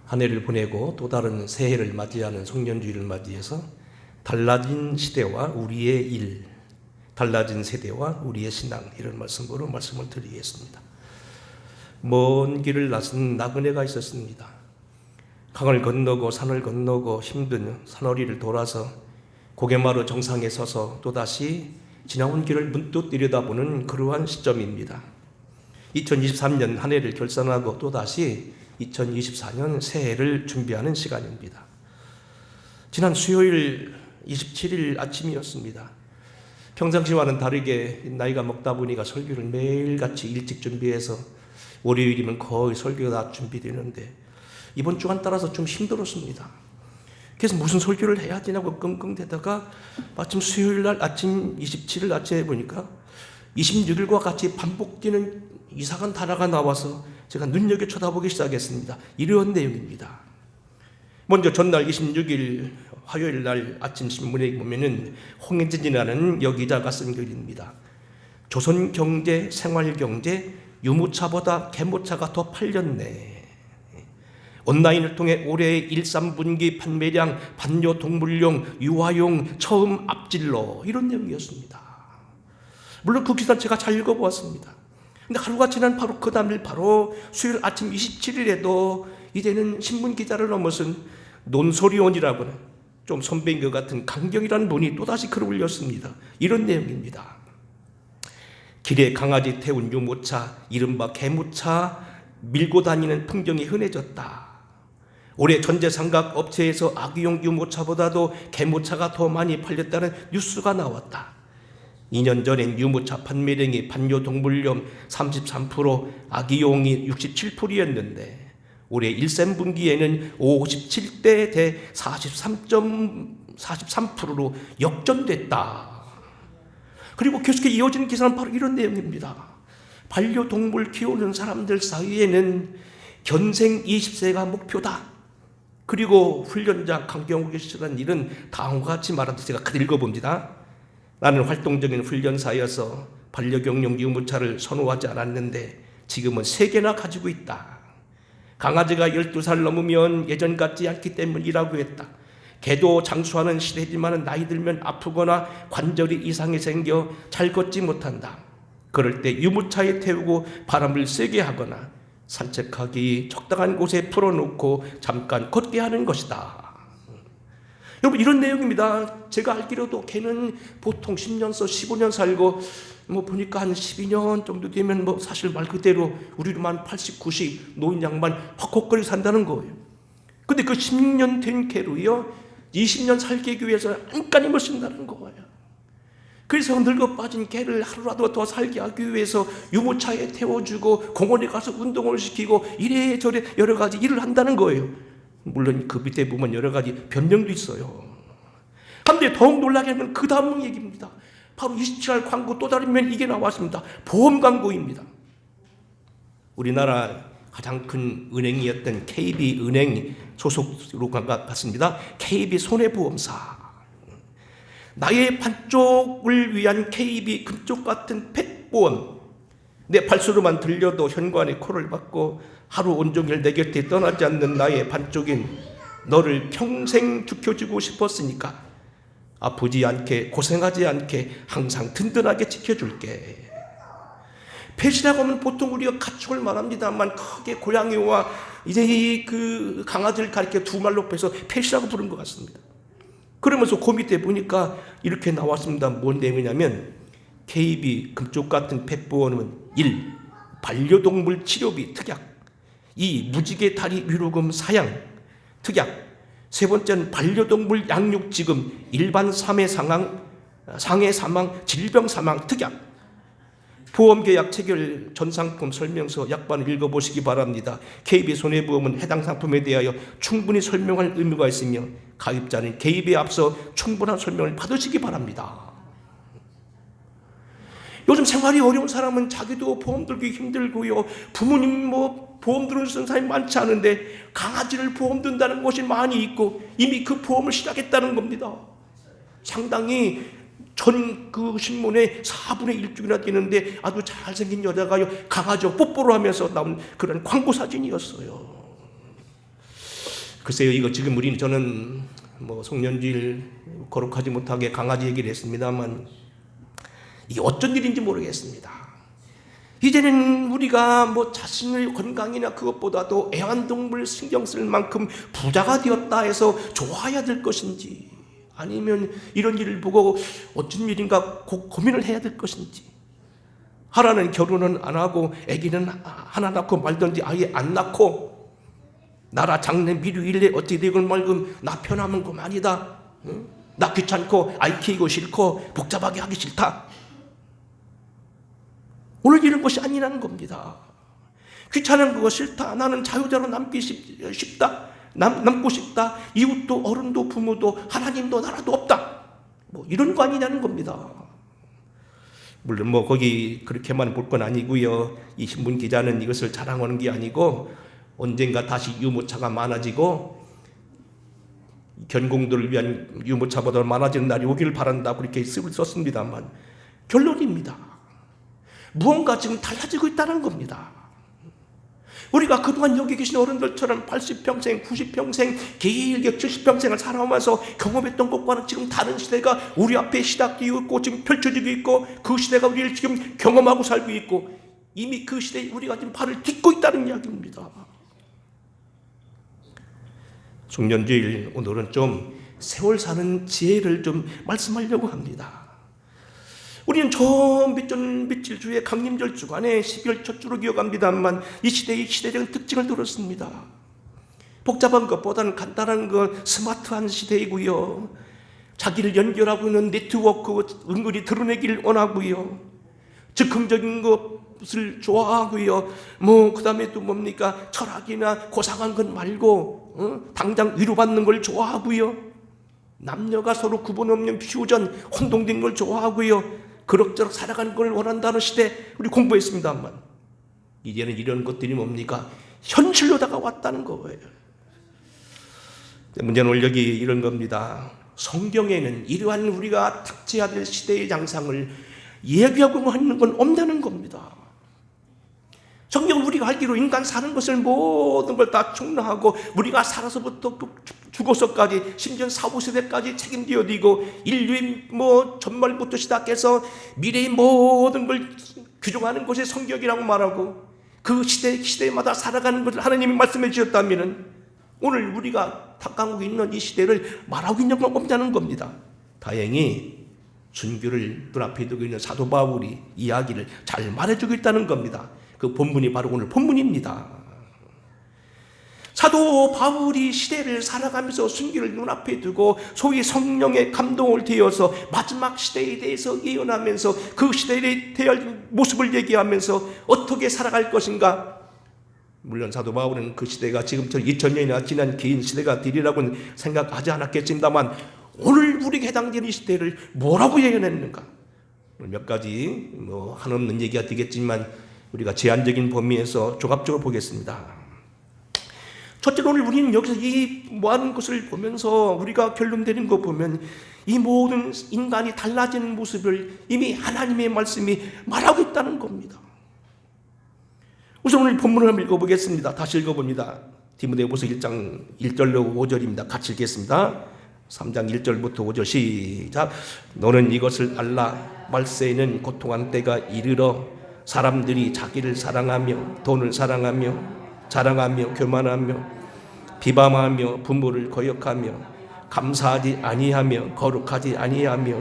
한 해를 보내고 또 다른 새해를 맞이하는 송년주일을 맞이해서 달라진 시대와 우리의 일, 달라진 세대와 우리의 신앙, 이런 말씀으로 말씀을 드리겠습니다. 먼 길을 나선 나그네가 있었습니다. 강을 건너고 산을 건너고 힘든 산허리를 돌아서 고개마루 정상에 서서 또다시 지나온 길을 문득 들여다보는 그러한 시점입니다. 2023년 한 해를 결산하고 또다시 2024년 새해를 준비하는 시간입니다. 지난 수요일 27일 아침이었습니다. 평상시와는 다르게 나이가 먹다 보니까 설교를 매일같이 일찍 준비해서 월요일이면 거의 설교가 다 준비되는데 이번 주간 따라서 좀 힘들었습니다. 그래서 무슨 설교를 해야 되냐고 끙끙대다가 마침 수요일 날 아침 27일 아침에 보니까 26일과 같이 반복되는 이상한 단어가 나와서 제가 눈여겨 쳐다보기 시작했습니다. 이런 내용입니다. 먼저 전날 26일 화요일 날 아침 신문에 보면은 홍혜진이라는 여기자가 쓴 글입니다. 조선경제, 생활경제, 유모차보다 개모차가 더 팔렸네. 온라인을 통해 올해 1, 3분기 판매량, 반려동물용, 유아용 처음 앞질러, 이런 내용이었습니다. 물론 그 기사를 제가 잘 읽어보았습니다. 근데 하루가 지난 바로 그 다음일 바로 수요일 아침 27일에도 이제는 신문 기자를 넘어선 논소리원이라고는 좀 선배인 것 같은 강경이라는 분이 또다시 글을 올렸습니다. 이런 내용입니다. 길에 강아지 태운 유모차, 이른바 개모차 밀고 다니는 풍경이 흔해졌다. 올해 전재삼각 업체에서 아기용 유모차보다도 개모차가 더 많이 팔렸다는 뉴스가 나왔다. 2년 전엔 유모차 판매량이 반려동물용 33%, 아기용이 67%였는데 올해 1~3분기에는 57대 대 43.43%로 역전됐다. 그리고 계속해서 이어지는 기사는 바로 이런 내용입니다. 반려동물 키우는 사람들 사이에는 견생 20세가 목표다. 그리고 훈련자 강경욱이 실시한 일은 다음과 같이 말하듯 제가 그대로 읽어봅니다. 나는 활동적인 훈련사여서 반려경용 유모차를 선호하지 않았는데 지금은 3개나 가지고 있다. 강아지가 12살 넘으면 예전 같지 않기 때문이라고 했다. 개도 장수하는 시대지만 나이 들면 아프거나 관절이 이상이 생겨 잘 걷지 못한다. 그럴 때 유모차에 태우고 바람을 세게 하거나 산책하기 적당한 곳에 풀어놓고 잠깐 걷게 하는 것이다. 여러분, 이런 내용입니다. 제가 알기로도 개는 보통 10년서 15년 살고 보니까 한 12년 정도 되면 사실 말 그대로 우리로만 80, 90 노인 양반 헉헉거리고 산다는 거예요. 근데 그 10년 된 개로요 20년 살기 위해서 안간힘을 쓴다는 거예요. 그래서 늙어 빠진 개를 하루라도 더 살게 하기 위해서 유모차에 태워주고 공원에 가서 운동을 시키고 이래저래 여러 가지 일을 한다는 거예요. 물론 그 밑에 보면 여러 가지 변명도 있어요. 그런데 더욱 놀라게 하면 그 다음 얘기입니다. 바로 27일 광고 또 다르면 이게 나왔습니다. 보험 광고입니다. 우리나라 가장 큰 은행이었던 KB은행 소속으로 갔습니다. KB손해보험사. 나의 반쪽을 위한 KB 금쪽 같은 펫보험. 내 발소리만 들려도 현관에 콜을 받고 하루 온종일 내 곁에 떠나지 않는 나의 반쪽인 너를 평생 지켜주고 싶었으니까 아프지 않게 고생하지 않게 항상 든든하게 지켜줄게. 펫이라고 하면 보통 우리가 가축을 말합니다만 크게 고양이와 이제 그 강아지를 가리켜 두 말로 빼서 펫이라고 부른 것 같습니다. 그러면서 그 밑에 보니까 이렇게 나왔습니다. 뭔 내용이냐면 KB 금쪽 같은 펫보험은 1. 반려동물 치료비 특약, 2. 무지개 다리 위로금 사양 특약, 세 번째는 반려동물 양육지금 일반 상해 사망 질병 사망 특약. 보험계약 체결 전상품 설명서 약관을 읽어보시기 바랍니다. KB손해보험은 해당 상품에 대하여 충분히 설명할 의무가 있으며 가입자는 개입에 앞서 충분한 설명을 받으시기 바랍니다. 요즘 생활이 어려운 사람은 자기도 보험 들기 힘들고요. 부모님 보험 들은 사람이 많지 않은데 강아지를 보험 든다는 것이 많이 있고 이미 그 보험을 시작했다는 겁니다. 상당히 전 그 신문에 4분의 1쪽이나 되는데 아주 잘생긴 여자가요 강아지와 뽀뽀를 하면서 나온 그런 광고 사진이었어요. 글쎄요, 이거 지금 저는 송년주일 거룩하지 못하게 강아지 얘기를 했습니다만 이게 어쩐 일인지 모르겠습니다. 이제는 우리가 자신의 건강이나 그것보다도 애완동물 신경 쓸 만큼 부자가 되었다 해서 좋아해야 될 것인지, 아니면 이런 일을 보고 어쩐 일인가 고민을 해야 될 것인지, 하나는 결혼은 안 하고 아기는 하나 낳고 말든지 아예 안 낳고 나라 장래 미루 일래 어찌 되건 말건 나 편하면 그만이다. 나 귀찮고 아이 키우고 싫고 복잡하게 하기 싫다. 오늘 이런 것이 아니라는 겁니다. 귀찮은 거 싫다. 나는 자유자로 남기 싶다. 남고 싶다. 이웃도 어른도 부모도 하나님도 나라도 없다. 이런 거 아니냐는 겁니다. 물론 거기 그렇게만 볼 건 아니고요. 이 신문 기자는 이것을 자랑하는 게 아니고 언젠가 다시 유모차가 많아지고 견공들을 위한 유모차보다 많아지는 날이 오기를 바란다, 그렇게 쓰고 썼습니다만 결론입니다. 무언가 지금 달라지고 있다는 겁니다. 우리가 그동안 여기 계신 어른들처럼 80평생, 90평생, 길게 70평생을 살아오면서 경험했던 것과는 지금 다른 시대가 우리 앞에 시작되고 있고 지금 펼쳐지고 있고, 그 시대가 우리를 지금 경험하고 살고 있고, 이미 그 시대에 우리가 지금 발을 딛고 있다는 이야기입니다. 송년주일 오늘은 좀 세월 사는 지혜를 좀 말씀하려고 합니다. 우리는 며칠 주에 강림절 주간에 12월 첫 주로 기억합니다만 이 시대의 시대적인 특징을 들었습니다. 복잡한 것보다는 간단한 스마트한 시대이고요. 자기를 연결하고 있는 네트워크 은근히 드러내기를 원하고요. 즉흥적인 것을 좋아하고요. 그 다음에 또 철학이나 고상한 것 말고 당장 위로받는 걸 좋아하고요. 남녀가 서로 구분 없는 퓨전 혼동된 걸 좋아하고요. 그럭저럭 살아가는 걸 원한다는 시대 우리 공부했습니다만 이제는 이런 것들이 현실로 다가왔다는 거예요. 문제는 오늘 여기 이런 겁니다. 성경에는 이러한 우리가 탁재해야 될 시대의 양상을 얘기하고 하는 건 없다는 겁니다. 성경은 우리가 알기로 인간 사는 것을 모든 걸 다 총론하고 우리가 살아서부터 죽어서까지 심지어 사후세대까지 책임지어 지고 인류의 전말부터 시작해서 미래의 모든 걸 규정하는 것이 성경이라고 말하고 그 시대마다 살아가는 것을 하나님이 말씀해 주셨다면 오늘 우리가 탁하고 있는 이 시대를 말하고 있는 건 없다는 겁니다. 다행히 순교를 눈앞에 두고 있는 사도 바울이 이야기를 잘 말해주고 있다는 겁니다. 그 본문이 바로 오늘 본문입니다. 사도 바울이 시대를 살아가면서 순교를 눈앞에 두고 소위 성령의 감동을 되어서 마지막 시대에 대해서 예언하면서 그 시대에 대할 모습을 얘기하면서 어떻게 살아갈 것인가. 물론 사도 바울은 그 시대가 지금처럼 2000년이나 지난 긴 시대가 되리라고는 생각하지 않았겠습니다만 오늘 우리에게 해당되는 이 시대를 뭐라고 예언했는가. 몇 가지 한없는 얘기가 되겠지만 우리가 제한적인 범위에서 종합적으로 보겠습니다. 첫째로 오늘 우리는 여기서 이 모든 것을 보면서 우리가 결론 내린 거 보면 이 모든 인간이 달라지는 모습을 이미 하나님의 말씀이 말하고 있다는 겁니다. 우선 오늘 본문을 한번 읽어보겠습니다. 다시 읽어봅니다. 디모데후서 1장 1절로 5절입니다. 같이 읽겠습니다. 3장 1절부터 5절 시작. 너는 이것을 알라. 말세에는 고통한 때가 이르러 사람들이 자기를 사랑하며 돈을 사랑하며 자랑하며 교만하며 비방하며 부모를 거역하며 감사하지 아니하며 거룩하지 아니하며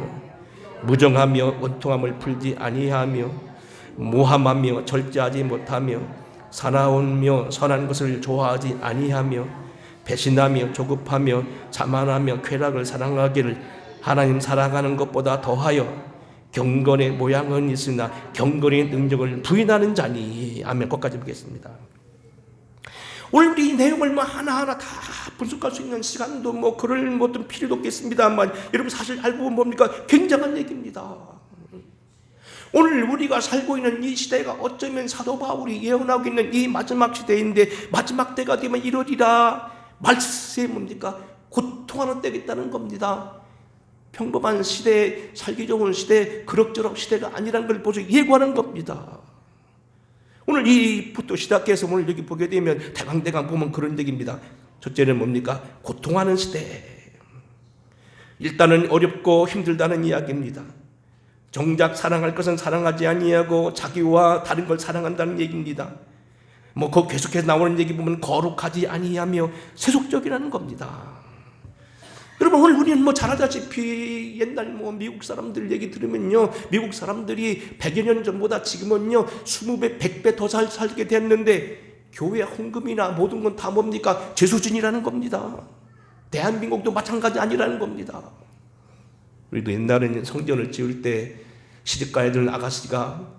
무정하며 원통함을 풀지 아니하며 모함하며 절제하지 못하며 사나우며 선한 것을 좋아하지 아니하며 배신하며 조급하며 자만하며 쾌락을 사랑하기를 하나님 사랑하는 것보다 더하여 경건의 모양은 있으나 경건의 능력을 부인하는 자니. 아멘. 거기까지 보겠습니다. 오늘 우리 이 내용을 하나하나 다 분석할 수 있는 시간도 그럴 어떤 필요도 없겠습니다만 여러분 사실 알고 보면 뭡니까? 굉장한 얘기입니다. 오늘 우리가 살고 있는 이 시대가 어쩌면 사도 바울이 예언하고 있는 이 마지막 시대인데 마지막 때가 되면 이러리라. 말세 뭡니까? 고통하는 때가 있다는 겁니다. 평범한 시대, 살기 좋은 시대, 그럭저럭 시대가 아니라는 걸 보죠. 예고하는 겁니다. 오늘 이부터 시작해서 오늘 여기 보게 되면 대강대강 보면 그런 얘기입니다. 첫째는 뭡니까? 고통하는 시대. 일단은 어렵고 힘들다는 이야기입니다. 정작 사랑할 것은 사랑하지 아니하고 자기와 다른 걸 사랑한다는 얘기입니다. 그 계속해서 나오는 얘기 보면 거룩하지 아니하며 세속적이라는 겁니다. 여러분, 오늘 우리는 잘 알다시피 옛날 미국 사람들 얘기 들으면요, 미국 사람들이 100여 년 전보다 지금은요 20배, 100배 더 살게 됐는데 교회 헌금이나 모든 건 다 뭡니까? 죄수진이라는 겁니다. 대한민국도 마찬가지 아니라는 겁니다. 우리도 옛날에는 성전을 지을 때 시집가야 되는 아가씨가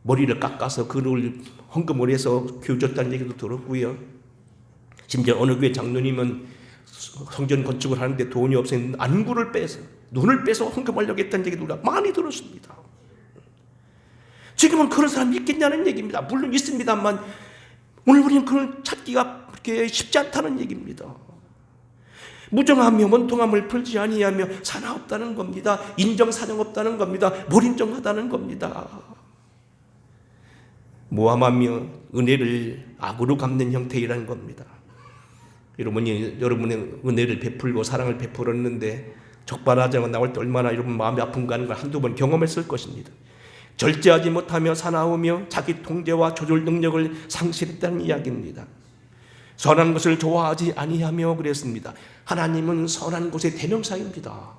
머리를 깎아서 그를 헌금을 해서 교줬다는 얘기도 들었고요. 심지어 어느 교회 장로님은 성전 건축을 하는데 돈이 없으니 안구를 빼서, 눈을 빼서 헌금하려고 했다는 얘기도 우리가 많이 들었습니다. 지금은 그런 사람이 있겠냐는 얘기입니다. 물론 있습니다만 오늘 우리는 그걸 찾기가 그렇게 쉽지 않다는 얘기입니다. 무정하며 원통함을 풀지 아니하며 사나 없다는 겁니다. 인정사정 없다는 겁니다. 몰인정하다는 겁니다. 모함하며 은혜를 악으로 갚는 형태이라는 겁니다. 여러분의 은혜를 베풀고 사랑을 베풀었는데 적발하자가 나올 때 얼마나 여러분 마음이 아픈가 하는 걸 한두 번 경험했을 것입니다. 절제하지 못하며 사나우며 자기 통제와 조절 능력을 상실했다는 이야기입니다. 선한 것을 좋아하지 아니하며 그랬습니다. 하나님은 선한 것의 대명사입니다.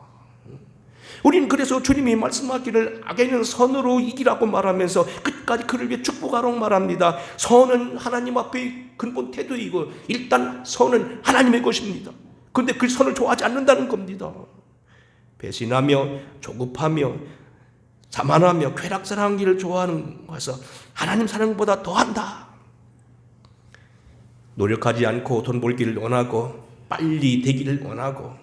우리는 그래서 주님이 말씀하기를 악에는 선으로 이기라고 말하면서 끝까지 그를 위해 축복하라고 말합니다. 선은 하나님 앞에 근본 태도이고 일단 선은 하나님의 것입니다. 그런데 그 선을 좋아하지 않는다는 겁니다. 배신하며 조급하며 자만하며 쾌락사랑하기를 좋아하는 것에서 하나님 사랑보다 더한다. 노력하지 않고 돈 벌기를 원하고 빨리 되기를 원하고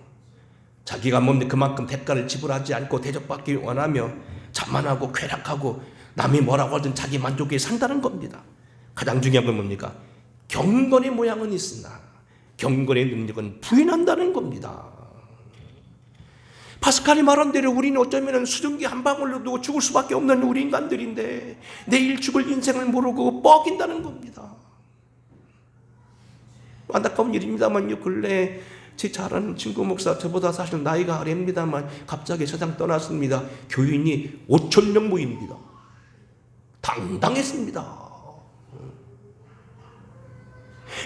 자기가 그만큼 대가를 지불하지 않고 대접받기를 원하며 자만하고 쾌락하고 남이 뭐라고 하든 자기 만족에 산다는 겁니다. 가장 중요한 건 뭡니까? 경건의 모양은 있으나 경건의 능력은 부인한다는 겁니다. 파스칼이 말한 대로 우리는 어쩌면 수증기 한 방울로 두고 죽을 수밖에 없는 우리 인간들인데 내일 죽을 인생을 모르고 뻐긴다는 겁니다. 안타까운 일입니다만요, 근래 제 잘 아는 친구 목사, 저보다 사실 나이가 아래입니다만 갑자기 세상 떠났습니다. 교인이 5,000명 모입니다. 당당했습니다.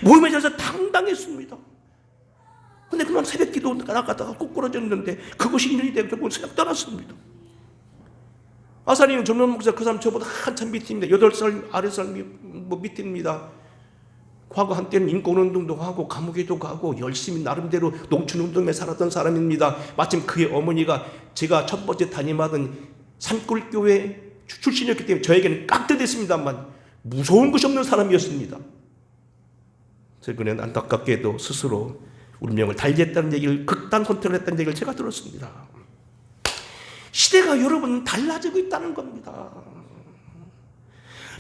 모임에 져서 당당했습니다. 근데 그만 새벽 기도 나갔다가 꼬꾸라졌는데 그것이 인연이 되고 결국 세상 떠났습니다. 아사리는 젊은 목사, 그 사람 저보다 한참 밑입니다. 8살 아래살 밑입니다. 과거 한때는 인권운동도 하고 감옥에도 가고 열심히 나름대로 농촌운동에 살았던 사람입니다. 마침 그의 어머니가 제가 첫 번째 담임하던 산골교회 출신이었기 때문에 저에게는 깍듯했습니다만 무서운 것이 없는 사람이었습니다. 최근에 안타깝게도 스스로 운명을 달리했다는 얘기를, 극단 선택을 했다는 얘기를 제가 들었습니다. 시대가 여러분 달라지고 있다는 겁니다.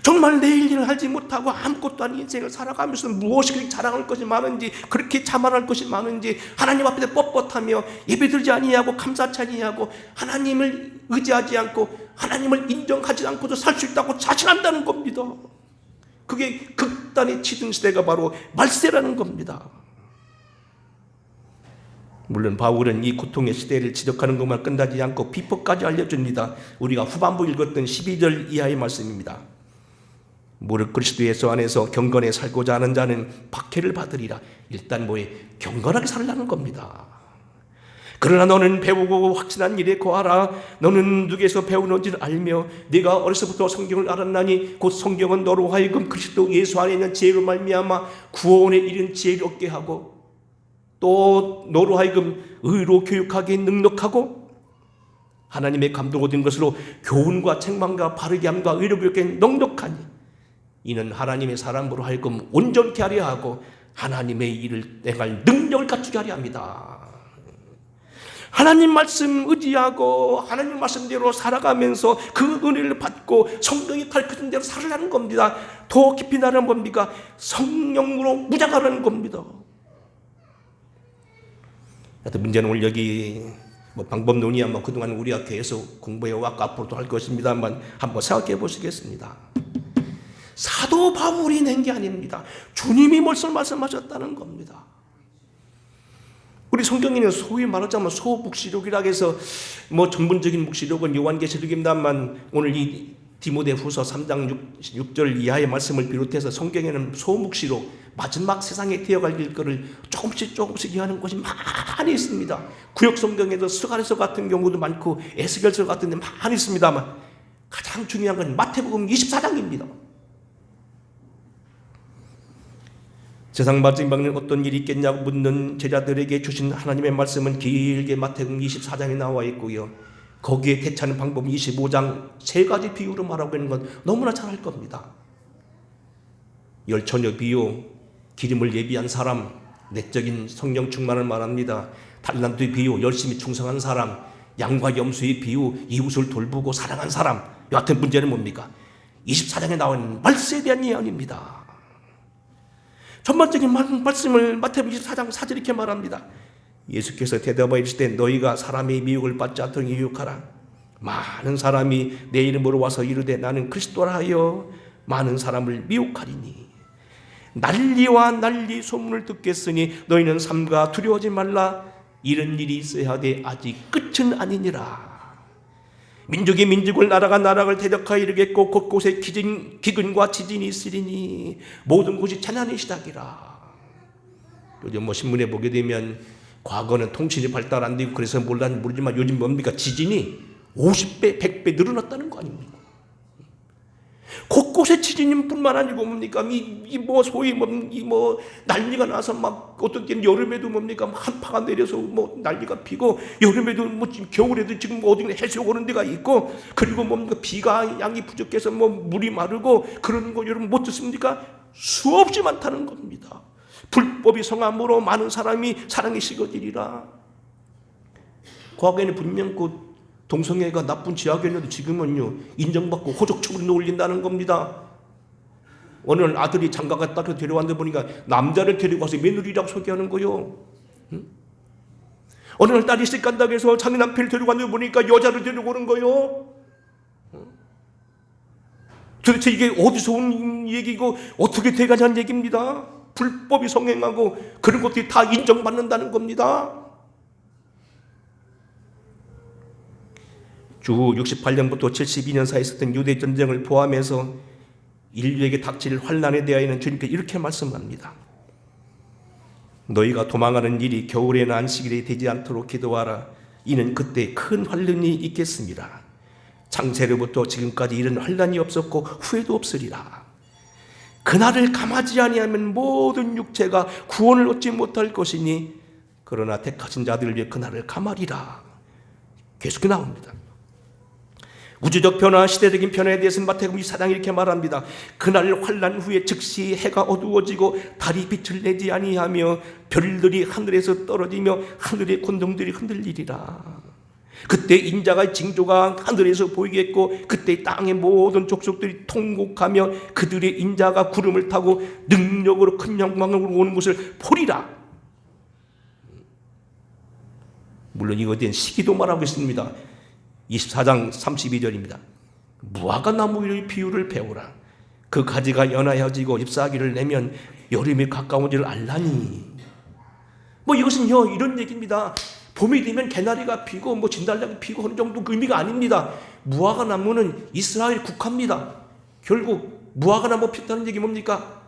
정말 내일 일을 하지 못하고 아무것도 아닌 인생을 살아가면서 무엇이 그렇게 자랑할 것이 많은지, 그렇게 자만할 것이 많은지, 하나님 앞에 뻣뻣하며 예배드리지 아니하고 감사치 아니하고 하나님을 의지하지 않고 하나님을 인정하지 않고도 살 수 있다고 자신한다는 겁니다. 그게 극단의 치등 시대가 바로 말세라는 겁니다. 물론 바울은 이 고통의 시대를 지적하는 것만 끝나지 않고 비법까지 알려줍니다. 우리가 후반부 읽었던 12절 이하의 말씀입니다. 무릇 그리스도 예수 안에서 경건에 살고자 하는 자는 박해를 받으리라. 일단 경건하게 살라는 겁니다. 그러나 너는 배우고 확신한 일에 거하라. 너는 누구에서 배우는지를 알며 네가 어려서부터 성경을 알았나니 곧 성경은 너로 하여금 그리스도 예수 안에 있는 지혜로 말미암아 구원에 이른 지혜를 얻게 하고 또 너로 하여금 의로 교육하게 능력하고 하나님의 감동 얻은 것으로 교훈과 책망과 바르게 함과 의로 교육에 넉넉하니 이는 하나님의 사람으로 하여금 온전케 하려 하고 하나님의 일을 행할 능력을 갖추게 하려 합니다. 하나님 말씀 의지하고 하나님 말씀대로 살아가면서 그 은혜를 받고 성경이 가르쳐준 대로 살아가는 겁니다. 더 깊이 나가는 겁니까? 성령으로 무장하라는 겁니다. 하여튼 문제는 오늘 여기 방법론이야 그동안 우리가 계속 공부해왔고 앞으로도 할 것입니다만 한번 생각해 보시겠습니다. 사도 바울이 낸 게 아닙니다. 주님이 벌써 말씀하셨다는 겁니다. 우리 성경에는 소위 말하자면 소묵시록이라 해서 뭐 전문적인 묵시록은 요한계시록입니다만 오늘 이 디모데후서 3장 6절 이하의 말씀을 비롯해서 성경에는 소묵시록, 마지막 세상에 되어갈 일거를 조금씩 이해하는 것이 많이 있습니다. 구역 성경에도 스가랴서 같은 경우도 많고 에스겔서 같은 데 많이 있습니다만 가장 중요한 건 마태복음 24장입니다. 세상 마지막에 어떤 일이 있겠냐고 묻는 제자들에게 주신 하나님의 말씀은 길게 마태복음 24장에 나와 있고요. 거기에 대처하는 방법은 25장 세 가지 비유로 말하고 있는 건 너무나 잘 알 겁니다. 열처녀 비유, 기름을 예비한 사람, 내적인 성령 충만을 말합니다. 달란트 비유, 열심히 충성한 사람, 양과 염소의 비유, 이웃을 돌보고 사랑한 사람. 여하튼 문제는 뭡니까? 24장에 나온 말세에 대한 예언입니다. 전반적인 말씀을 마태복음 24장 4절 이렇게 말합니다. 예수께서 대답하여 이르시되 너희가 사람의 미혹을 받지 않도록 유혹하라. 많은 사람이 내 이름으로 와서 이르되 나는 그리스도라 하여 많은 사람을 미혹하리니 난리와 난리 소문을 듣겠으니 너희는 삼가 두려워하지 말라. 이런 일이 있어야 하되 아직 끝은 아니니라. 민족이 민족을 나라가 나라를 대적하여 이르겠고 곳곳에 기근과 지진이 있으리니 모든 곳이 재난의 시작이라. 요즘 뭐 신문에 보게 되면 과거는 통신이 발달 안 되고 그래서 모르지만 요즘 뭡니까? 지진이 50배, 100배 늘어났다는 거 아닙니까? 곳곳에 지진뿐만 아니고 뭡니까? 소위 난리가 나서 막 어떤 때는 여름에도 뭡니까? 한파가 내려서 뭐 난리가 피고 여름에도 뭐 지금 겨울에도 지금 어디 해수욕 오는 데가 있고 그리고 뭡니까? 비가 양이 부족해서 뭐 물이 마르고 그런 거 여러분 못 듣습니까? 수없이 많다는 겁니다. 불법이 성함으로 많은 사람이 사랑이 식어지리라. 과거에는 분명 그 동성애가 나쁜 지하였는데 지금은요 인정받고 호적처벌로 올린다는 겁니다. 어느 날 아들이 장가가 따로 데려왔는데 보니까 남자를 데리고 와서 며느리라고 소개하는 거요. 어느 날 딸이 시집 간다고 해서 자기 남편을 데리고 왔는데 보니까 여자를 데리고 오는 거요. 도대체 이게 어디서 온 얘기고 어떻게 돼가냐는 얘기입니다. 불법이 성행하고 그런 것들이 다 인정받는다는 겁니다. 주 68년부터 72년 사이에 있었던 유대전쟁을 포함해서 인류에게 닥칠 환난에 대하여는 주님께서 이렇게 말씀합니다. 너희가 도망하는 일이 겨울에나 안식일에 되지 않도록 기도하라. 이는 그때 큰 환난이 있겠습니다. 창세로부터 지금까지 이런 환난이 없었고 후회도 없으리라. 그날을 감하지 아니하면 모든 육체가 구원을 얻지 못할 것이니 그러나 택하신 자들을 위해 그날을 감하리라. 계속 나옵니다. 우주적 변화, 시대적인 변화에 대해서는 마태복음 24장 이렇게 말합니다. 그날 환난 후에 즉시 해가 어두워지고 달이 빛을 내지 아니하며 별들이 하늘에서 떨어지며 하늘의 권동들이 흔들리리라. 그때 인자가 징조가 하늘에서 보이겠고 그때 땅의 모든 족속들이 통곡하며 그들의 인자가 구름을 타고 능력으로 큰 영광으로 오는 것을 보리라. 물론 이거에 대한 시기도 말하고 있습니다. 24장 32절입니다. 무화과 나무의 비유를 배우라. 그 가지가 연하여지고 잎사귀를 내면 여름이 가까운 줄 알라니. 이것은요 이런 얘기입니다. 봄이 되면 개나리가 피고 진달래가 피고 하는 정도 그 의미가 아닙니다. 무화과 나무는 이스라엘 국화입니다. 결국 무화과 나무 피었다는 얘기 뭡니까?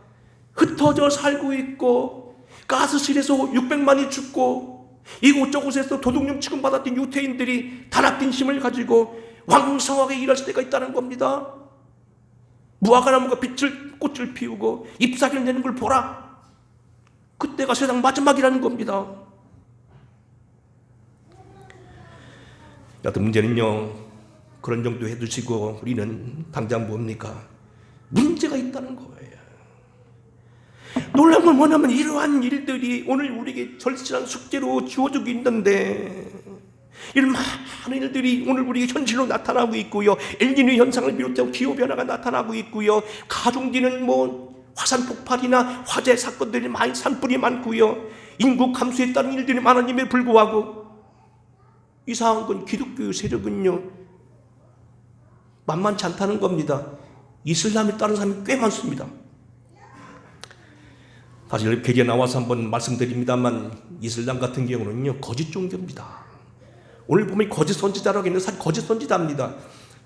흩어져 살고 있고 가스실에서 600만이 죽고 이곳저곳에서 도둑놈 취급받았던 유태인들이 단합된 힘을 가지고 왕성하게 일할 때가 있다는 겁니다. 무화과 나무가 꽃을 피우고 잎사귀를 내는 걸 보라. 그때가 세상 마지막이라는 겁니다. 여튼 문제는요 그런 정도 해두시고 우리는 당장 뭡니까? 문제가 있다는 거예요. 놀라운 건 뭐냐면 이러한 일들이 오늘 우리에게 절실한 숙제로 주어지고 있는데 이런 많은 일들이 오늘 우리에게 현실로 나타나고 있고요. 엘니뇨 현상을 비롯해서 기후변화가 나타나고 있고요. 가중되는 화산 폭발이나 화재 사건들이 많이 산불이 많고요. 인구 감소에 따른 일들이 많음에도 불구하고 이상한 건 기독교 세력은요 만만치 않다는 겁니다. 이슬람에 따른 사람이 꽤 많습니다. 사실 벽에 나와서 한번 말씀드립니다만 이슬람 같은 경우는요 거짓 종교입니다. 오늘 보면 거짓 선지자라고 있는데 사실 거짓 선지자입니다.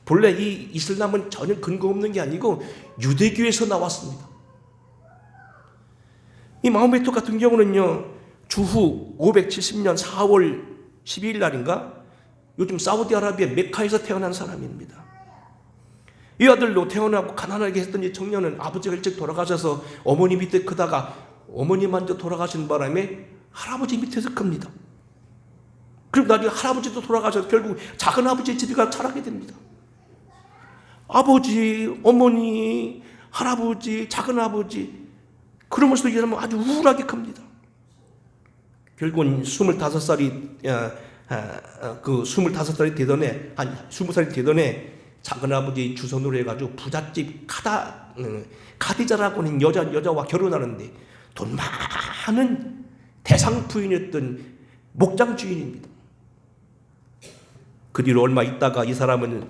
본래 이 이슬람은 전혀 근거 없는 게 아니고 유대교에서 나왔습니다. 이 마호메트 같은 경우는요 주후 570년 4월 12일 날인가 요즘 사우디아라비아 메카에서 태어난 사람입니다. 이 아들로 태어나고 가난하게 했던 이 청년은 아버지가 일찍 돌아가셔서 어머니 밑에 크다가 어머니 먼저 돌아가신 바람에 할아버지 밑에서 큽니다. 그리고 나중에 할아버지도 돌아가셔서 결국 작은 아버지 집에 가서 자라게 됩니다. 아버지, 어머니, 할아버지, 작은 아버지 그러면서도 이 사람은 아주 우울하게 큽니다. 결국은 25살이 그 25살이 되던 한 20살이 되던 작은 아버지 주선으로 해가지고 부잣집 카디자라고 하는 여자와 결혼하는데 돈 많은 대상 부인이었던 목장 주인입니다. 그 뒤로 얼마 있다가 이 사람은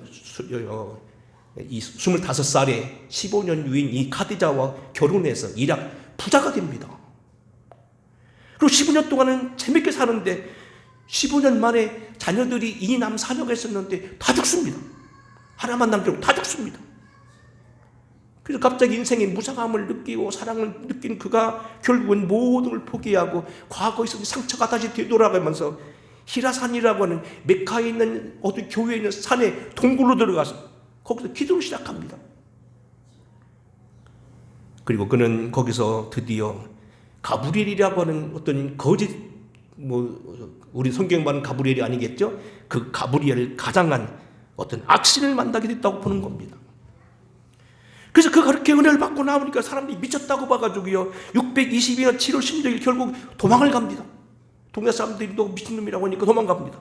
이 25살에 15년 유인 이 카디자와 결혼해서 일약 부자가 됩니다. 그리고 15년 동안은 재밌게 사는데 15년 만에 자녀들이 2남 4녀가 있었는데 다 죽습니다. 하나만 남기고 다 죽습니다. 그래서 갑자기 인생의 무상함을 느끼고 사랑을 느낀 그가 결국은 모든 걸 포기하고 과거에 있었던 상처가 다시 되돌아가면서 히라산이라고 하는 메카에 있는 어떤 교회에 있는 산에 동굴로 들어가서 거기서 기도를 시작합니다. 그리고 그는 거기서 드디어 가브리엘이라고 하는 어떤 거짓 우리 성경 말은 가브리엘이 아니겠죠? 그 가브리엘을 가장한 어떤 악신을 만나게 됐다고 보는 겁니다. 그래서 그가 그렇게 은혜를 받고 나오니까 사람들이 미쳤다고 봐가지고요 622년 7월 16일 결국 도망을 갑니다. 동네 사람들이 또 미친놈이라고 하니까 도망갑니다.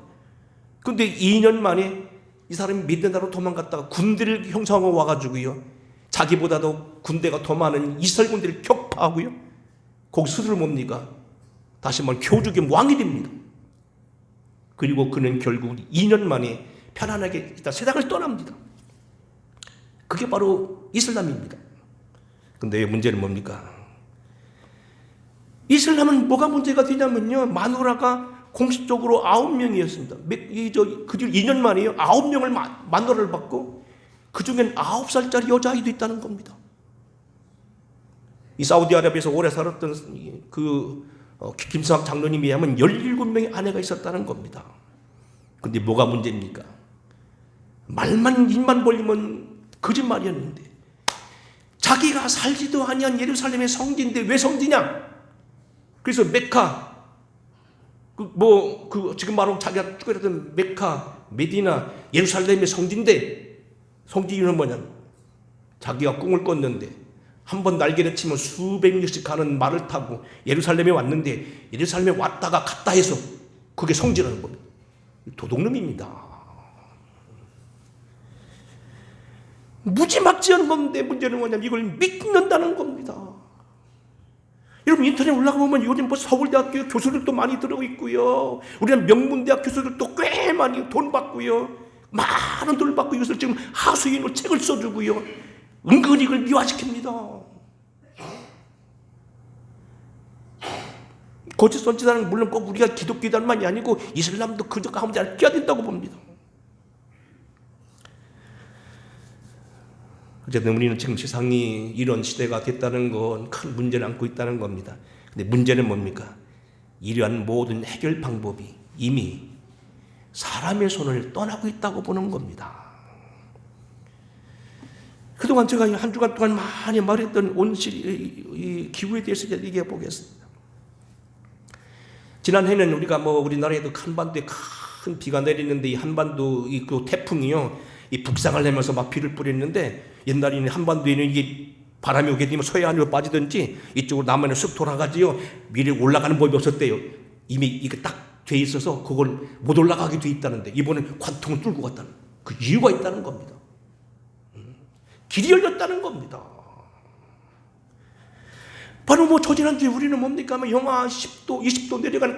그런데 2년 만에 이 사람이 미드나로 도망갔다가 군대를 형성하고 와가지고요 자기보다도 군대가 더 많은 이스라엘 군대를 격파하고요 거기 스스로 뭡니까? 다시 말해 교주의 왕이 됩니다. 그리고 그는 결국 2년 만에 편안하게 일단 세상을 떠납니다. 그게 바로 이슬람입니다. 근데 문제는 뭡니까? 이슬람은 뭐가 문제가 되냐면요 마누라가 공식적으로 9명이었습니다. 그 뒤로 2년 만에요 9명을 마누라를 받고 그 중엔 9살짜리 여자아이도 있다는 겁니다. 이 사우디아라비아에서 오래 살았던 김수학 장로님에 의하면 17명의 아내가 있었다는 겁니다. 근데 뭐가 문제입니까? 입만 벌리면 거짓말이었는데 자기가 살지도 아니한 예루살렘의 성지인데 왜 성지냐? 그래서 메카 지금 바로 자기가 추구했던 메카, 메디나, 예루살렘의 성지인데 성지 이유는 뭐냐면 자기가 꿈을 꿨는데 한번 날개를 치면 수백 년씩 가는 말을 타고 예루살렘에 왔는데 예루살렘에 왔다가 갔다 해서 그게 성지라는 겁니다. 도둑놈입니다. 무지막지한 건데 문제는 뭐냐면 이걸 믿는다는 겁니다. 여러분 인터넷 올라가보면 요즘 서울대학교 교수들도 많이 들어오고 있고요. 우리는 명문대학 교수들도 꽤 많이 돈 받고요. 많은 돈을 받고 이것을 지금 하수인으로 책을 써주고요. 은근히 이걸 미화시킵니다. 거짓 선지자는 물론 꼭 우리가 기독교단만이 아니고 이슬람도 그 가운데 끼어야 된다고 봅니다. 어쨌든 우리는 지금 세상이 이런 시대가 됐다는 건 큰 문제를 안고 있다는 겁니다. 근데 문제는 뭡니까? 이러한 모든 해결 방법이 이미 사람의 손을 떠나고 있다고 보는 겁니다. 그동안 제가 한 주간 동안 많이 말했던 온실 이 기후에 대해서 얘기해 보겠습니다. 지난해는 우리가 우리나라에도 한반도에 큰 비가 내리는데 이 한반도 그 태풍이요 이 북상을 하면서 막 비를 뿌렸는데 옛날에는 한반도에는 이게 바람이 오게 되면 서해안으로 빠지든지 이쪽으로 남한에 쑥 돌아가지요 미리 올라가는 법이 없었대요. 이미 이게 딱 돼 있어서 그걸 못 올라가게 돼 있다는데 이번엔 관통을 뚫고 갔다는 그 이유가 있다는 겁니다. 길이 열렸다는 겁니다. 바로 저 지난주에 우리는 뭡니까? 영하 10도, 20도 내려가는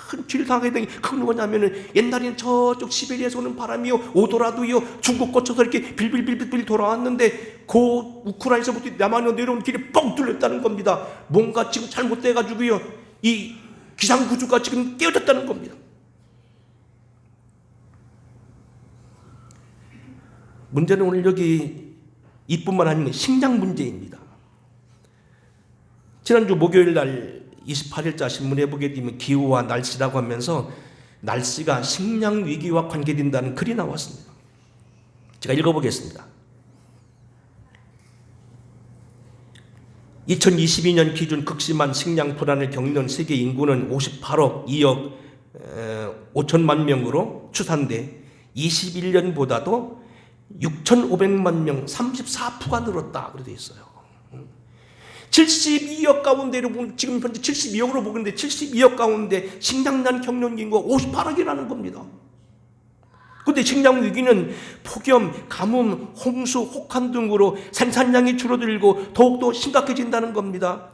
큰 쥐를 당하게 된 게 그건 뭐냐면은 옛날에는 저쪽 시베리아에서 오는 바람이요 오더라도요 중국 거쳐서 이렇게 빌빌빌빌 돌아왔는데 그 우크라이나에서부터 남한으로 내려온 길이 뻥 뚫렸다는 겁니다. 뭔가 지금 잘못돼가지고요 이 기상구조가 지금 깨어졌다는 겁니다. 문제는 오늘 여기 이뿐만 아니라 식량 문제입니다. 지난주 목요일 날 28일자 신문에 보게 되면 기후와 날씨라고 하면서 날씨가 식량 위기와 관계된다는 글이 나왔습니다. 제가 읽어보겠습니다. 2022년 기준 극심한 식량 불안을 겪는 세계 인구는 58억 2억 5천만 명으로 추산돼 21년보다도 6,500만 명 34%가 늘었다 그렇게 되어 있어요. 72억 가운데로 지금 현재 72억으로 보는데 72억 가운데 식량난 겪는 인구가 58억이라는 겁니다. 그런데 식량 위기는 폭염, 가뭄, 홍수, 혹한 등으로 생산량이 줄어들고 더욱더 심각해진다는 겁니다.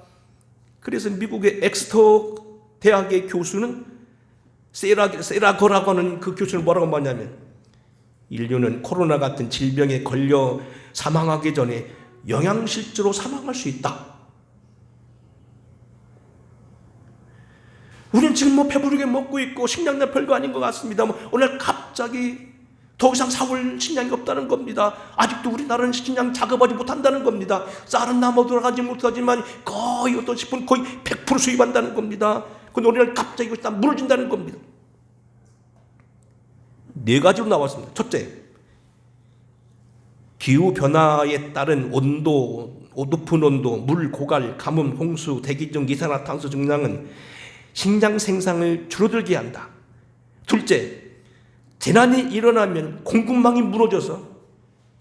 그래서 미국의 엑스터 대학의 교수는 세라거라고 하는 그 교수는 뭐라고 말하냐면 인류는 코로나 같은 질병에 걸려 사망하기 전에 영양실조로 사망할 수 있다. 우리는 지금 뭐 배부르게 먹고 있고 식량난 별거 아닌 것 같습니다. 오늘 갑자기 더 이상 사올 식량이 없다는 겁니다. 아직도 우리나라는 식량 작업하지 못한다는 겁니다. 쌀은 남아 돌아가지 못하지만 거의 어떤 식품 거의 100% 수입한다는 겁니다. 그런데 오늘 갑자기 이것이 다 무너진다는 겁니다. 네 가지로 나왔습니다. 첫째, 기후변화에 따른 높은 온도, 물 고갈, 가뭄, 홍수, 대기 중 이산화탄소 증량은 식량 생산을 줄어들게 한다. 둘째, 재난이 일어나면 공급망이 무너져서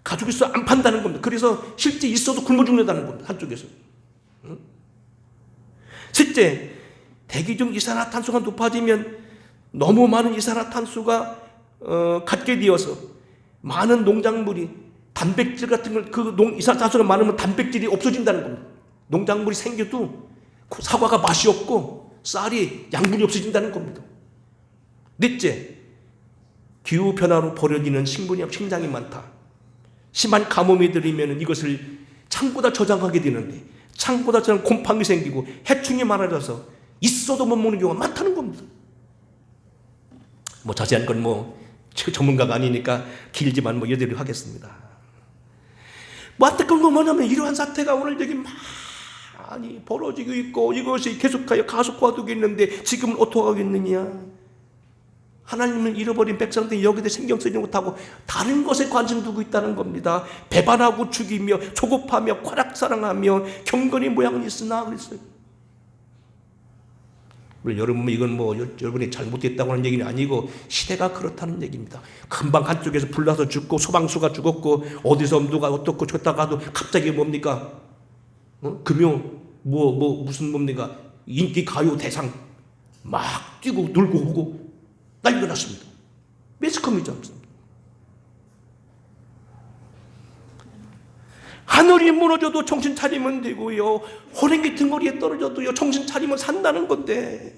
가족에서 안 판다는 겁니다. 그래서 실제 있어도 굶어 죽는다는 겁니다. 한쪽에서. 셋째, 대기 중 이산화탄소가 높아지면 너무 많은 이산화탄소가 갖게 되어서 많은 농작물이 단백질 같은 걸 이산화탄소가 많으면 단백질이 없어진다는 겁니다. 농작물이 생겨도 사과가 맛이 없고 쌀이 양분이 없어진다는 겁니다. 넷째, 기후변화로 벌어지는 식량이 많다. 심한 가뭄이 들이면 이것을 창고다 저장하게 되는데 창고다 저장 곰팡이 생기고 해충이 많아져서 있어도 못 먹는 경우가 많다는 겁니다. 자세한 건 전문가가 아니니까 길지만 여대로 하겠습니다. 안타까운 건 뭐냐면 이러한 사태가 오늘 여기 많이 벌어지고 있고 이것이 계속하여 가속화되고 있는데 지금은 어떻게 하겠느냐. 하나님을 잃어버린 백성들이 여기에 신경 쓰지 못하고 다른 것에 관심 두고 있다는 겁니다. 배반하고 죽이며 조급하며 쾌락사랑하며 경건의 모양은 있으나 그랬어요. 여러분 이건 여러분이 잘못됐다고 하는 얘기는 아니고 시대가 그렇다는 얘기입니다. 금방 한쪽에서 불나서 죽고 소방수가 죽었고 어디서 누가 어떻고 줬다가도 갑자기 뭡니까? 금요 무슨 뭡니까? 인기 가요 대상 막 뛰고 놀고 오고 난리가 났습니다. 매스컴이지 않습니다. 하늘이 무너져도 정신 차리면 되고요. 호랭이 등거리에 떨어져도요. 정신 차리면 산다는 건데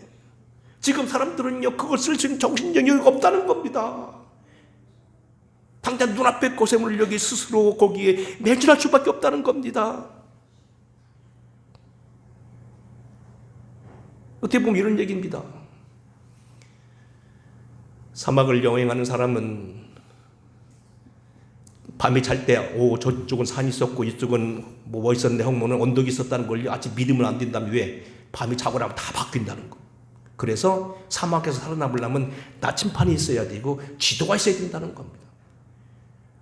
지금 사람들은요. 그걸 쓸 수 있는 정신 영역이 없다는 겁니다. 당장 눈앞의 고생을 여기 스스로 거기에 매진할 수밖에 없다는 겁니다. 어떻게 보면 이런 얘기입니다. 사막을 여행하는 사람은 밤에 잘 때 저쪽은 산이 있었고 이쪽은 뭐 있었는데 형모는 언덕이 있었다는 걸 아직 믿으면 안 된다면 왜? 밤에 자고 나면 다 바뀐다는 거. 그래서 사막에서 살아남으려면 나침판이 있어야 되고 지도가 있어야 된다는 겁니다.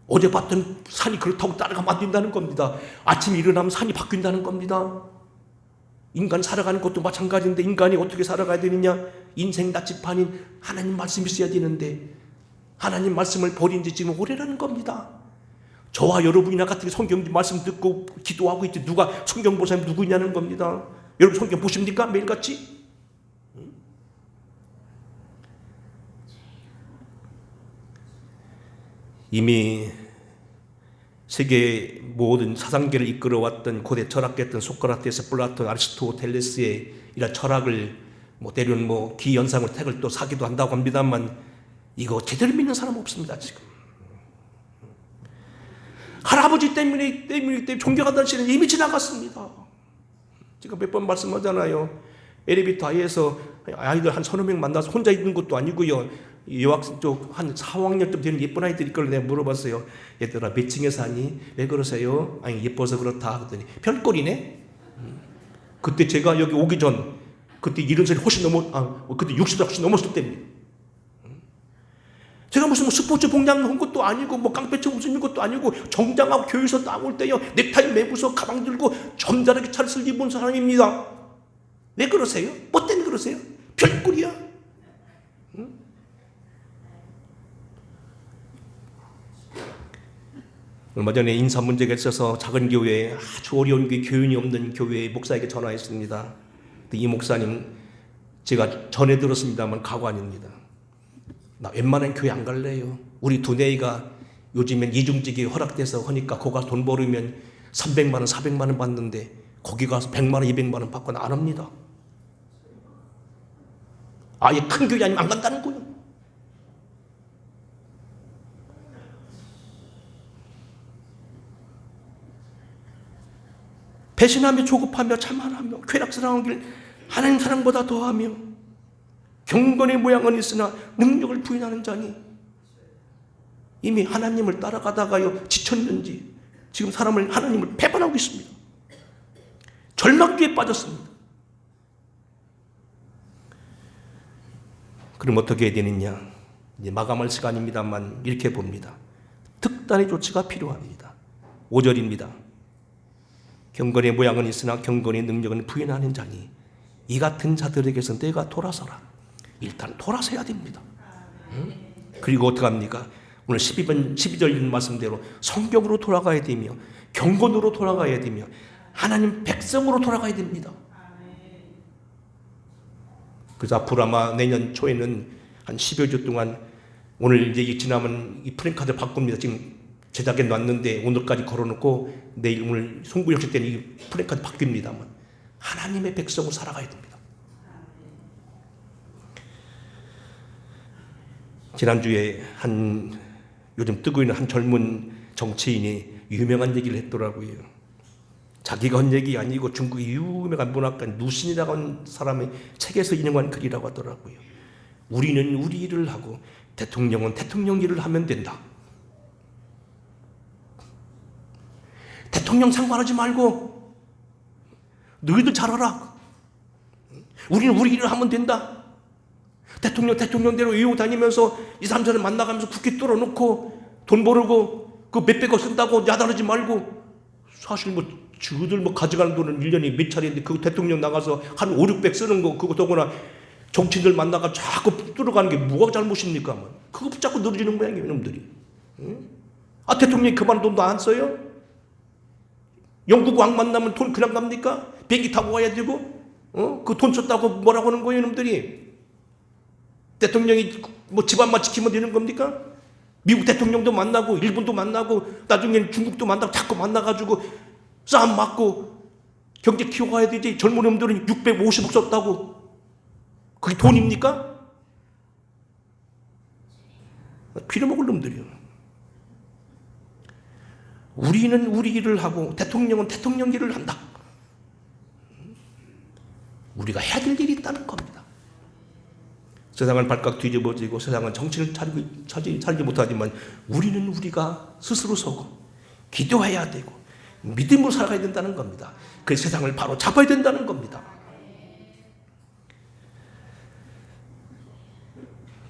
어제 봤던 산이 그렇다고 따라가면 안 된다는 겁니다. 아침에 일어나면 산이 바뀐다는 겁니다. 인간 살아가는 것도 마찬가지인데 인간이 어떻게 살아가야 되느냐? 인생 나침판인 하나님 말씀이 있어야 되는데 하나님 말씀을 버린 지 지금 오래라는 겁니다. 저와 여러분이나 같은 성경 말씀 듣고 기도하고 있지 누가 성경 본 사람이 누구냐는 겁니다. 여러분 성경 보십니까? 매일같이? 이미 세계 모든 사상계를 이끌어왔던 고대 철학계였던 소크라테스, 플라톤, 아리스토텔레스의 이런 철학을 뭐 때로는 뭐 기현상을 택을 또 사기도 한다고 합니다만 이거 제대로 믿는 사람 없습니다 지금. 할아버지 때문에 존경하다는 시는 이미 지나갔습니다. 제가 몇 번 말씀하잖아요. 엘리베이터 하에서 아이들 한 서너 명 만나서 혼자 있는 것도 아니고요. 여학생 쪽 한 4학년쯤 되는 예쁜 아이들이 있걸 내가 물어봤어요. 얘들아 몇 층에 사니? 왜 그러세요? 아니 예뻐서 그렇다 그랬더니 별꼴이네. 그때 제가 여기 오기 전 그때 70살이 훨씬 그때 60살 훨씬 넘었을 때입니다. 제가 무슨 스포츠 복장 한 것도 아니고 뭐 깡패처 웃는 것도 아니고 정장하고 교회에서 나올 때요 넥타이 매고서 가방 들고 점잖게 차를 입은 사람입니다. 왜 그러세요? 뭐 때문에 그러세요? 별꼴이야. 응? 얼마 전에 인사 문제가 있어서 작은 교회에 아주 어려운 교인이 없는 교회의 목사에게 전화했습니다. 이 목사님 제가 전에 들었습니다만 가관입니다. 나 웬만한 교회 안 갈래요. 우리 두뇌이가 요즘엔 이중직이 허락돼서 하니까 거기 가서 돈 벌으면 300만 원 400만 원 받는데 거기 가서 100만 원 200만 원 받고는 안 합니다. 아예 큰 교회 아니면 안 간다는 거예요. 배신하며 조급하며 자만하며 쾌락스러운 길 하나님 사랑보다 더하며 경건의 모양은 있으나 능력을 부인하는 자니 이미 하나님을 따라가다가요 지쳤는지 지금 하나님을 배반하고 있습니다. 절망주에 빠졌습니다. 그럼 어떻게 해야 되느냐? 이제 마감할 시간입니다만 이렇게 봅니다. 특단의 조치가 필요합니다. 5절입니다. 경건의 모양은 있으나 경건의 능력은 부인하는 자니 이 같은 자들에게서 내가 돌아서라. 일단 돌아서야 됩니다. 응? 그리고 어떻게 합니까? 오늘 12절 말씀대로 성경으로 돌아가야 되며 경건으로 돌아가야 되며 하나님 백성으로 돌아가야 됩니다. 그래서 앞으로 아마 내년 초에는 한 10여 주 동안 오늘 이제 지나면 이 프랭카드 바꿉니다. 지금 제작에 놨는데 오늘까지 걸어놓고 내일 오늘 송구역식 때는 이 프랭카드 바뀝니다만 하나님의 백성으로 살아가야 됩니다. 지난주에 요즘 뜨고 있는 한 젊은 정치인이 유명한 얘기를 했더라고요. 자기가 한 얘기 아니고 중국의 유명한 문학가 누신이라고 하는 사람의 책에서 인용한 글이라고 하더라고요. 우리는 우리 일을 하고 대통령은 대통령 일을 하면 된다. 대통령 상관하지 말고 너희들 잘하라. 우리는 우리 일을 하면 된다. 대통령대로 외우고 다니면서 이 사람들을 만나가면서 국회 뚫어놓고 돈 벌고 그 몇백억 쓴다고 야단하지 말고 사실 뭐 주들 뭐 가져가는 돈은 1년에 몇 차례인데 그 대통령 나가서 한 5, 600 쓰는 거 그거 더구나 정치인들 만나가 자꾸 뚫어가는 게 뭐가 잘못입니까? 그거 붙잡고 늘어지는 모양이에요 이놈들이. 응? 아 대통령이 그만 돈도 안 써요? 영국 왕 만나면 돈 그냥 갑니까? 비행기 타고 가야 되고 그 돈 썼다고 뭐라고 하는 거예요 이놈들이. 대통령이 뭐 집안만 지키면 되는 겁니까? 미국 대통령도 만나고 일본도 만나고 나중엔 중국도 만나고 자꾸 만나가지고 싸움 맞고 경제 키워가야 되지. 젊은 놈들은 650억 썼다고 그게 돈입니까? 빌어먹을 놈들이요. 우리는 우리 일을 하고 대통령은 대통령 일을 한다. 우리가 해야 될 일이 있다는 겁니다. 세상은 발칵 뒤집어지고 세상은 정치를 차리지 못하지만 우리는 우리가 스스로 서고 기도해야 되고 믿음으로 살아가야 된다는 겁니다. 그 세상을 바로 잡아야 된다는 겁니다.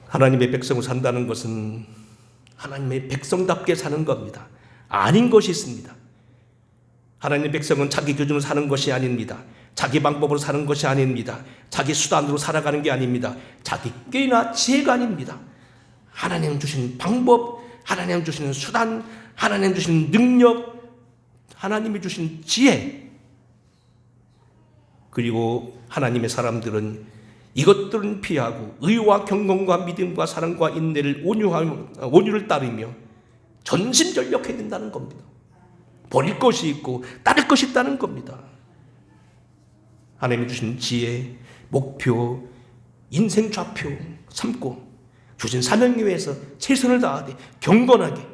하나님의 백성을 산다는 것은 하나님의 백성답게 사는 겁니다. 아닌 것이 있습니다. 하나님의 백성은 자기 기준으로 사는 것이 아닙니다. 자기 방법으로 사는 것이 아닙니다. 자기 수단으로 살아가는 게 아닙니다. 자기 꾀나 지혜가 아닙니다. 하나님 주신 방법, 하나님 주시는 수단, 하나님 주신 능력, 하나님이 주신 지혜, 그리고 하나님의 사람들은 이것들은 피하고 의와 경건과 믿음과 사랑과 인내를 온유를 따르며 전심전력해야 된다는 겁니다. 버릴 것이 있고 따를 것이 있다는 겁니다. 하나님이 주신 지혜, 목표, 인생 좌표 삼고 주신 사명에 위해서 최선을 다하되 경건하게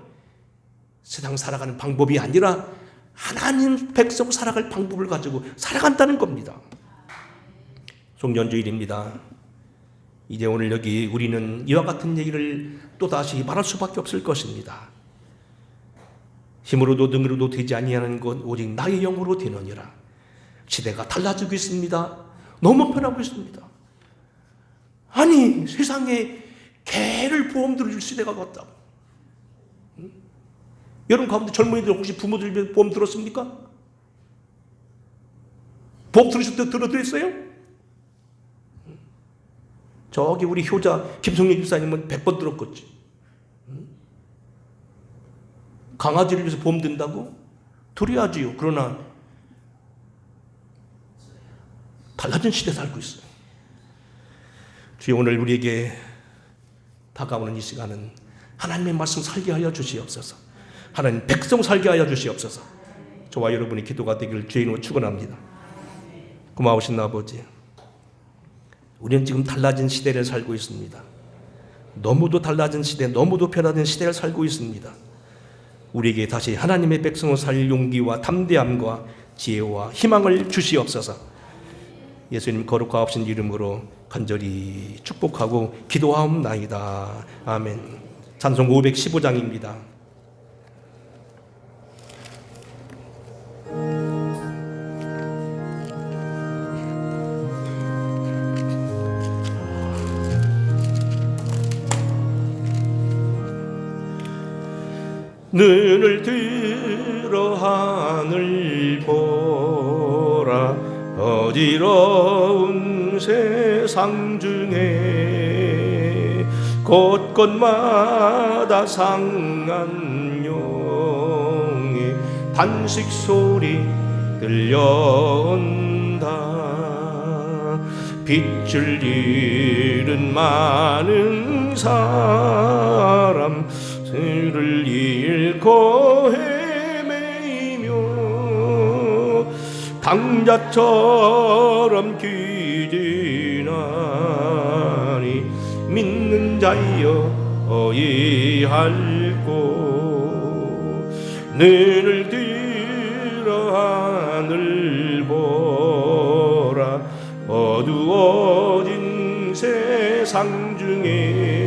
세상 살아가는 방법이 아니라 하나님 백성 살아갈 방법을 가지고 살아간다는 겁니다. 송년주일입니다. 이제 오늘 여기 우리는 이와 같은 얘기를 또다시 말할 수밖에 없을 것입니다. 힘으로도 능으로도 되지 아니하는 것 오직 나의 영으로 되느니라. 시대가 달라지고 있습니다. 너무 편하고 있습니다. 아니 세상에 개를 보험 들어줄 시대가 왔다고. 여러분 가운데 젊은이들 혹시 부모들 보험 들었습니까? 보험 들어드렸어요? 저기 우리 효자 김성렬 집사님은 100번 들었겠지. 강아지를 위해서 보험 든다고? 드려야지요. 그러나 달라진 시대에 살고 있어요. 주여 오늘 우리에게 다가오는 이 시간은 하나님의 말씀 살게 하여 주시옵소서. 하나님 백성 살게 하여 주시옵소서. 저와 여러분의 기도가 되기를 주의 이름으로 축원합니다. 고마우신 아버지, 우리는 지금 달라진 시대를 살고 있습니다. 너무도 달라진 시대, 너무도 변화된 시대를 살고 있습니다. 우리에게 다시 하나님의 백성을 살 용기와 담대함과 지혜와 희망을 주시옵소서. 예수님 거룩하신 이름으로 간절히 축복하고 기도하옵나이다. 아멘. 찬송 515장입니다. 눈을 들어 하늘 보라. 어지러운 세상 중에 곳곳마다 상한 용의 단식 소리 들려온다. 빛을 잃은 많은 사람들을 잃고 헤매이며 강자처럼 귀진하니 믿는 자여 어이할꼬. 눈을 들어 하늘 보라. 어두워진 세상 중에